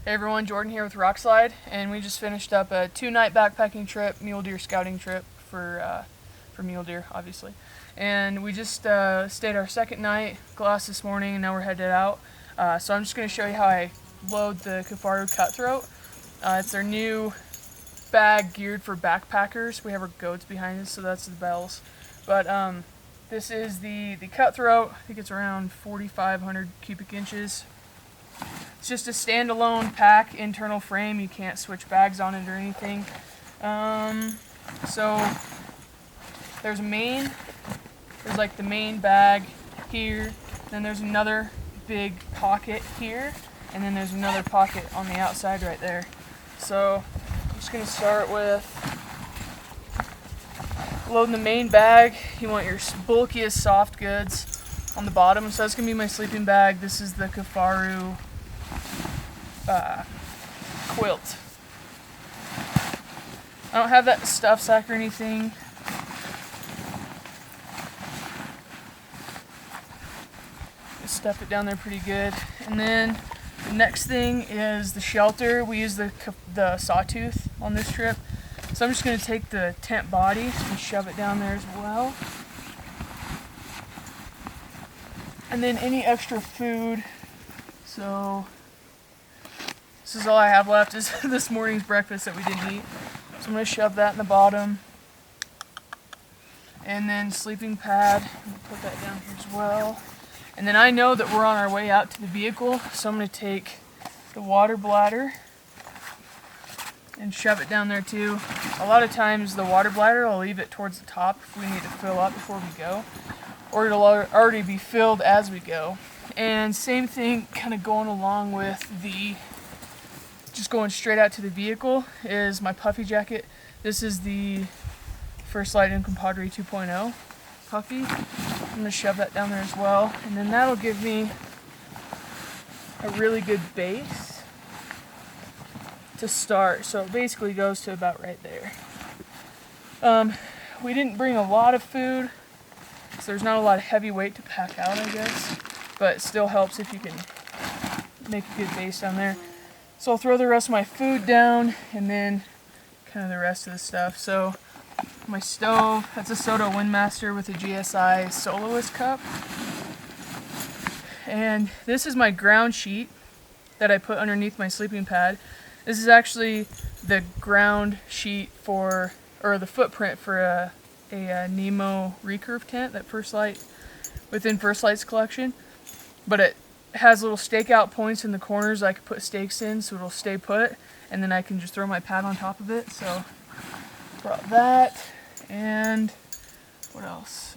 Hey everyone, Jordan here with Rokslider, and we just finished up a 2-night backpacking trip, mule deer scouting trip for mule deer, obviously. And we just stayed our second night, glass this morning, and now we're headed out. So I'm just going to show you how I load the Kifaru Cutthroat. It's our new bag geared for backpackers. We have our goats behind us, so that's the bells. But this is the Cutthroat. I think it's around 4,500 cubic inches. It's just a standalone pack, internal frame. You can't switch bags on it or anything. So there's like the main bag here. Then there's another big pocket here, and then there's another pocket on the outside right there. So I'm just gonna start with loading the main bag. You want your bulkiest soft goods on the bottom. So that's gonna be my sleeping bag. This is the Kifaru quilt. I don't have that stuff sack or anything. Just stuff it down there pretty good. And then the next thing is the shelter. We use the sawtooth on this trip. So I'm just going to take the tent body and shove it down there as well. And then any extra food. So this is all I have left is this morning's breakfast that we didn't eat. So I'm going to shove that in the bottom. And then sleeping pad, I'm going to put that down here as well. And then I know that we're on our way out to the vehicle, so I'm going to take the water bladder and shove it down there too. A lot of times the water bladder, I'll leave it towards the top if we need to fill up before we go. Or it'll already be filled as we go. And same thing kind of going along with just going straight out to the vehicle is my Puffy Jacket. This is the First Light and Compadre 2.0 Puffy. I'm going to shove that down there as well. And then that'll give me a really good base to start. So it basically goes to about right there. We didn't bring a lot of food, so there's not a lot of heavy weight to pack out, I guess. But it still helps if you can make a good base down there. So I'll throw the rest of my food down and then kind of the rest of the stuff. So my stove, that's a Soto Windmaster with a GSI Soloist cup. And this is my ground sheet that I put underneath my sleeping pad. This is actually the ground sheet or the footprint for a Nemo recurve tent that within First Light's collection. But it has little stakeout points in the corners I can put stakes in so it'll stay put, and then I can just throw my pad on top of it. So brought that, and what else?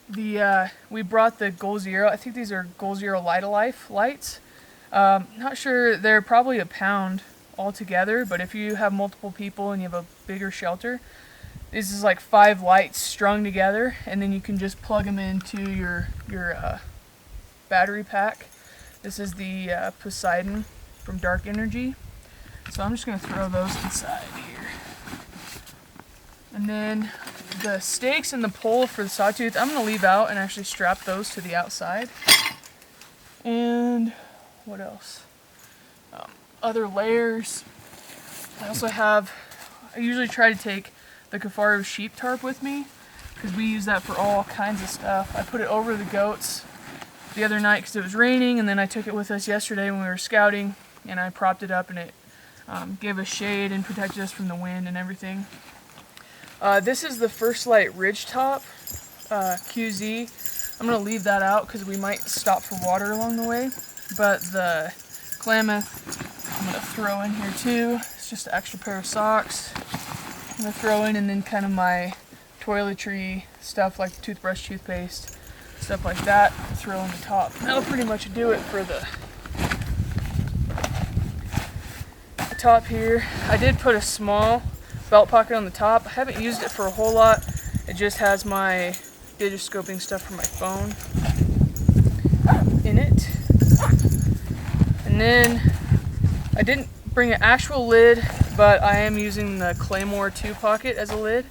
We brought the Goal Zero. I think these are Goal Zero Light-A-Life lights. Not sure, they're probably a pound altogether, but if you have multiple people and you have a bigger shelter, this is like 5 lights strung together, and then you can just plug them into your battery pack. This is the Poseidon from Dark Energy. So I'm just going to throw those inside here. And then the stakes and the pole for the sawtooth, I'm going to leave out and actually strap those to the outside. And what else? Other layers. I usually try to take the Kifaru sheep tarp with me because we use that for all kinds of stuff. I put it over the goats the other night because it was raining, and then I took it with us yesterday when we were scouting, and I propped it up, and it gave us shade and protected us from the wind and everything. This is the First Light Ridge Top QZ. I'm going to leave that out because we might stop for water along the way, but the Klamath I'm going to throw in here too. It's just an extra pair of socks I'm going to throw in, and then kind of my toiletry stuff like toothbrush, toothpaste, stuff like that, throw on the top. That'll pretty much do it for the top here. I did put a small belt pocket on the top. I haven't used it for a whole lot. It just has my digiscoping stuff for my phone in it. And then I didn't bring an actual lid, but I am using the Claymore 2 pocket as a lid.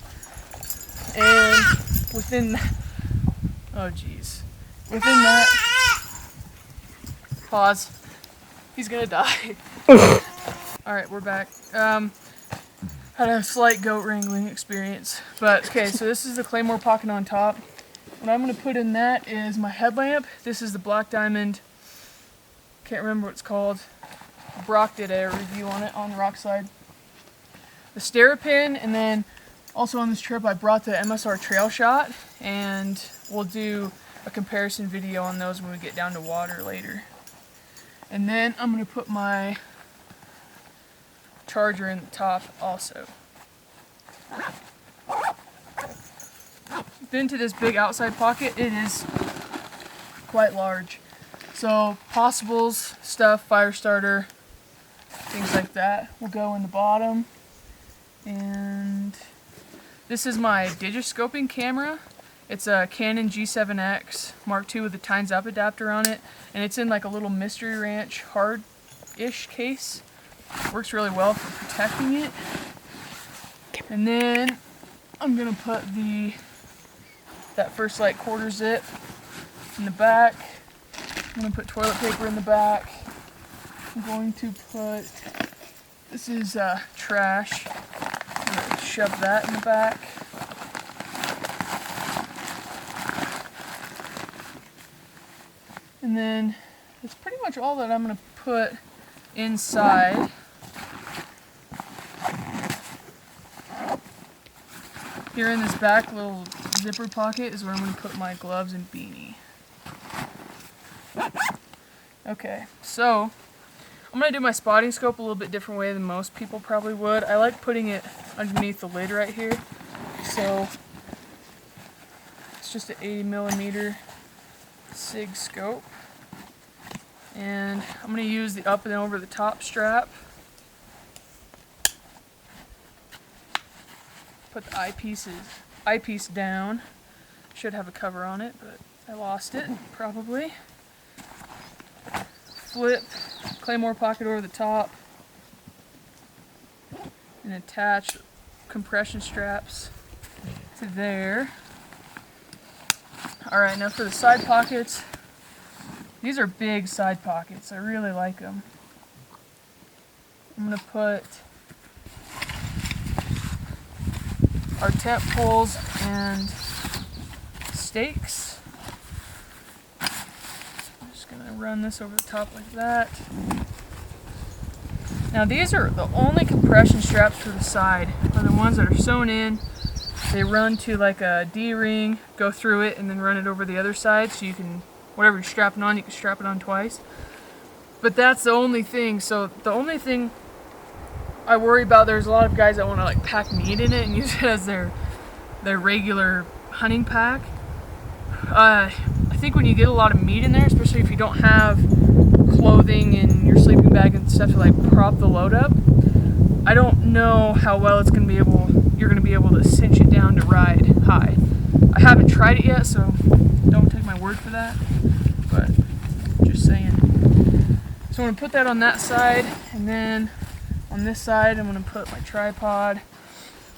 And within that, within that, pause. He's gonna die. Alright, we're back. Had a slight goat wrangling experience. But, okay, so this is the claymore pocket on top. What I'm gonna put in that is my headlamp. This is the Black Diamond. Can't remember what it's called. Brock did a review on it on Rokslider. The Sterapin, and then also on this trip I brought the MSR Trail Shot, and we'll do a comparison video on those when we get down to water later. And then I'm going to put my charger in the top also. Then to this big outside pocket, it is quite large. So possibles, stuff, fire starter, things like that will go in the bottom. And this is my digiscoping camera. It's a Canon G7X Mark II with a Tines Up adapter on it, and it's in like a little Mystery Ranch hard-ish case. Works really well for protecting it. And then I'm gonna put that First Light quarter zip in the back. I'm gonna put toilet paper in the back. I'm going to put, this is trash. I'm gonna shove that in the back. And then that's pretty much all that I'm going to put inside. Here in this back little zipper pocket is where I'm going to put my gloves and beanie. Okay, so I'm going to do my spotting scope a little bit different way than most people probably would. I like putting it underneath the lid right here. So it's just an 80mm SIG scope. And I'm going to use the up and over the top strap. Put the eyepiece down. Should have a cover on it, but I lost it, probably. Flip claymore pocket over the top. And attach compression straps to there. Alright, now for the side pockets. These are big side pockets. I really like them. I'm going to put our tent poles and stakes. I'm just going to run this over the top like that. Now these are the only compression straps for the side, are the ones that are sewn in. They run to like a D-ring, go through it, and then run it over the other side, so you can, whatever you're strapping on, you can strap it on twice. But that's the only thing. So the only thing I worry about, there's a lot of guys that want to like pack meat in it and use it as their regular hunting pack. I think when you get a lot of meat in there, especially if you don't have clothing and your sleeping bag and stuff to like prop the load up, I don't know how well you're gonna be able to cinch it down to ride high. I haven't tried it yet, so don't take my word for that, but just saying. So I'm gonna put that on that side, and then on this side I'm gonna put my tripod.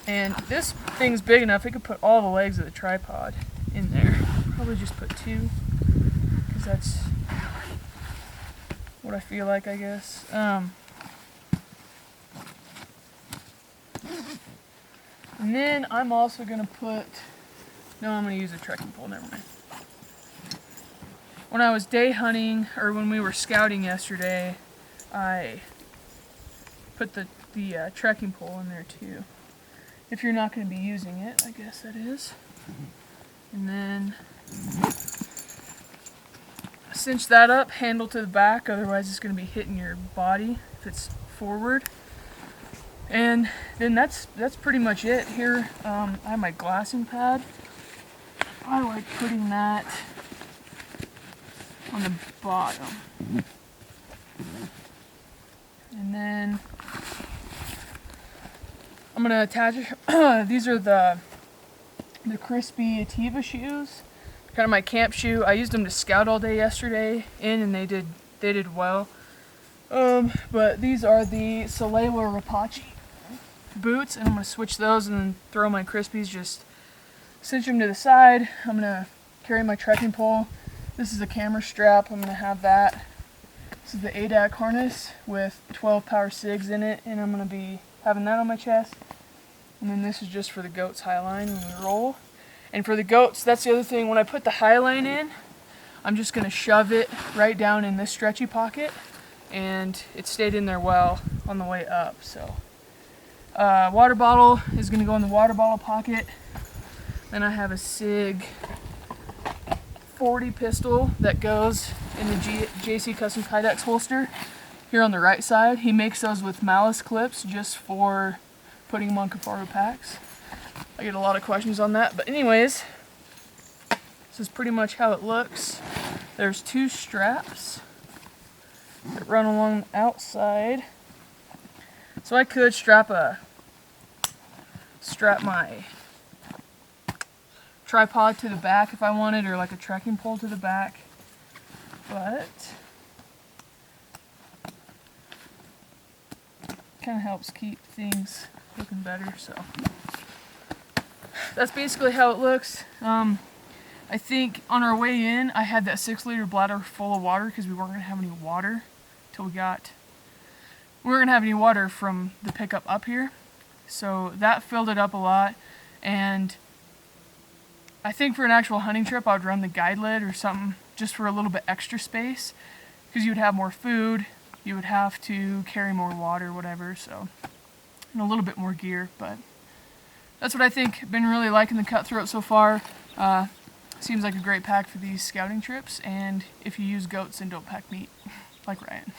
And this thing's big enough, it could put all the legs of the tripod in there. Probably just put 2, because that's what I feel like, I guess. And then I'm also going to I'm going to use a trekking pole, never mind. When I was day hunting, or when we were scouting yesterday, I put the trekking pole in there too. If you're not going to be using it, I guess that is. And then cinch that up, handle to the back, otherwise it's going to be hitting your body if it's forward. And then that's pretty much it. Here I have my glassing pad. I like putting that on the bottom. And then I'm going to attach these are the crispy Ativa shoes. Kind of my camp shoe. I used them to scout all day yesterday and they did well. But these are the Solewa Rapachi boots, and I'm going to switch those and then throw my crispies, just cinch them to the side. I'm going to carry my trekking pole. This is a camera strap. I'm going to have that This is the ADAC harness with 12 power SIGs in it, and I'm going to be having that on my chest. And then this is just for the goats highline when we roll. And for the goats, that's the other thing, when I put the highline in, I'm just going to shove it right down in this stretchy pocket, and it stayed in there well on the way up. So water bottle is going to go in the water bottle pocket. Then I have a SIG 40 pistol that goes in the JC Custom Kydex holster here on the right side. He makes those with malice clips just for putting them on Kifaru packs. I get a lot of questions on that, but anyways, this is pretty much how it looks. There's 2 straps that run along the outside. So I could strap my tripod to the back if I wanted, or like a trekking pole to the back, but kind of helps keep things looking better. So that's basically how it looks. I think on our way in I had that 6-liter bladder full of water because we weren't going to have any water till we weren't going to have any water from the pickup up here, so that filled it up a lot. And I think for an actual hunting trip, I would run the guide lid or something just for a little bit extra space, because you would have more food, you would have to carry more water, whatever, so, and a little bit more gear. But that's what I think. Been really liking the Kutthroat so far. Seems like a great pack for these scouting trips, and if you use goats and don't pack meat, like Ryan.